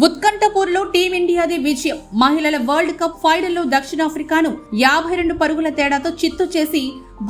ఉత్కంఠపూర్లో టీమిండియాది విజయం. మహిళల world cup ఫైనల్లో దక్షిణాఫ్రికాను 52 పరుగుల తేడాతో చిత్తు చేసి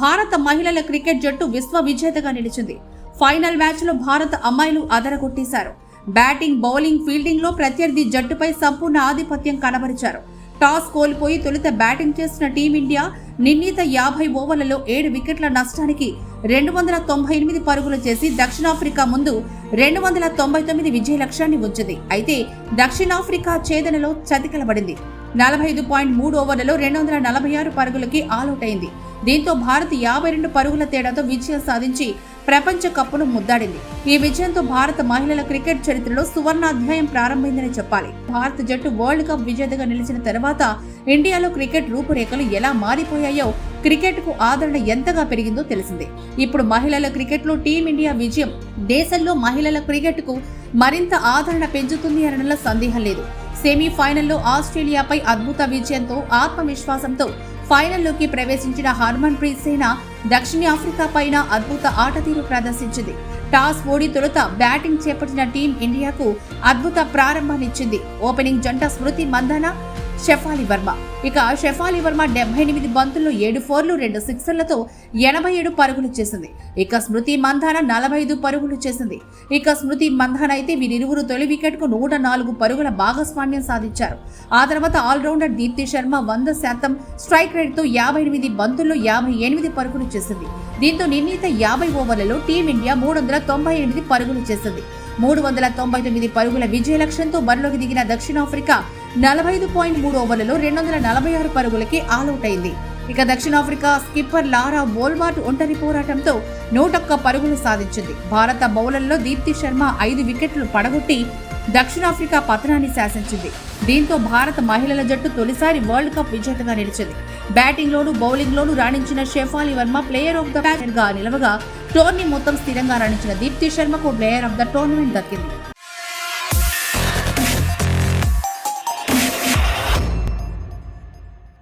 భారత మహిళల క్రికెట్ జట్టు విశ్వ విజేతగా నిలిచింది. ఫైనల్ మ్యాచ్లో భారత అమ్మాయిలు అదరగొట్టేశారు. బ్యాటింగ్, బౌలింగ్, ఫీల్డింగ్ లో ప్రత్యర్థి జట్టుపై సంపూర్ణ ఆధిపత్యం కనబరిచారు. టాస్ కోల్పోయి తొలుత బ్యాటింగ్ చేసిన టీమిండియా నిర్ణీత 50 ఓవర్లలో 7 వికెట్ల నష్టానికి 298 పరుగులు చేసి దక్షిణాఫ్రికా ముందు 299 విజయ లక్ష్యాన్ని ఉంచింది. అయితే దక్షిణాఫ్రికా ఛేదనలో చతికిలబడింది. 45.3 ఓవర్లలో 246 పరుగులకి ఆలౌట్ అయింది. దీంతో భారత్ 52 పరుగుల తేడాతో విజయం సాధించి ప్రపంచ కప్పును ముద్దాడింది. ఈ విజయంతో భారత మహిళల క్రికెట్ చరిత్రలో సువర్ణాధ్యాయం ప్రారంభమైందని చెప్పాలి. భారత జట్టు వరల్డ్ కప్ విజేతగా నిలిచిన తర్వాత ఇండియాలో క్రికెట్ రూపురేఖలు ఎలా మారిపోయాయో, క్రికెట్ కు ఆదరణ ఎంతగా పెరిగిందో తెలిసిందే. ఇప్పుడు మహిళల క్రికెట్ లో టీమిండియా విజయం దేశంలో మహిళల క్రికెట్ కు మరింత ఆదరణ పెంచుతుంది అనడంలో సందేహం లేదు. సెమీఫైనల్లో ఆస్ట్రేలియాపై అద్భుత విజయంతో ఆత్మవిశ్వాసంతో ఫైనల్లోకి ప్రవేశించిన హర్మన్ ప్రీత్ సేన దక్షిణాఫ్రికా పైన అద్భుత ఆటతీరు ప్రదర్శించింది. టాస్ ఓడి తొలుత బ్యాటింగ్ చేపట్టిన టీం ఇండియాకు అద్భుత ప్రారంభాన్నిచ్చింది. ఓపెనింగ్ జంట స్మృతి మంధాన, షెఫాలి వర్మ. ఇక షెఫాలి వర్మ 78 బంతుల్లో 7 ఫోర్లు 2 సిక్సర్లతో 87 పరుగులు చేసింది. ఇక స్మృతి మంధాన 45 పరుగులు చేసింది. ఇక స్మృతి మంధాన అయితే వీరిరువురు తొలి వికెట్ కు 104 పరుగుల భాగస్వామ్యం సాధించారు. ఆ తర్వాత allrounder Deepti Sharma 100% strike rate తో 58 బంతుల్లో 58 పరుగులు చేసింది. దీంతో నిర్ణీత 50 ఓవర్లలో టీమిండియా 398 పరుగులు చేసింది. 399 పరుగుల విజయ లక్ష్యంతో బరిలోకి దిగిన దక్షిణాఫ్రికా 45.3 ఓవర్లలో 246 పరుగులకి ఆలౌట్ అయింది. ఇక దక్షిణాఫ్రికా స్కిప్పర్ లారా బోల్వార్ట్ ఒంటరి పోరాటంతో 101 పరుగులు సాధించింది. భారత బౌలర్లలో దీప్తి శర్మ 5 వికెట్లు పడగొట్టి దక్షిణాఫ్రికా పతనాన్ని శాసించింది. దీంతో భారత మహిళల జట్టు తొలిసారి వరల్డ్ కప్ విజేతగా నిలిచింది. బ్యాటింగ్ లోను, బౌలింగ్ లోను రాణించిన Shafali Verma player of the match గా నిలవగా, టోర్నీ మొత్తం స్థిరంగా రాణించిన దీప్తి శర్మకు ప్లేయర్ ఆఫ్ ద టోర్నమెంట్ దక్కింది.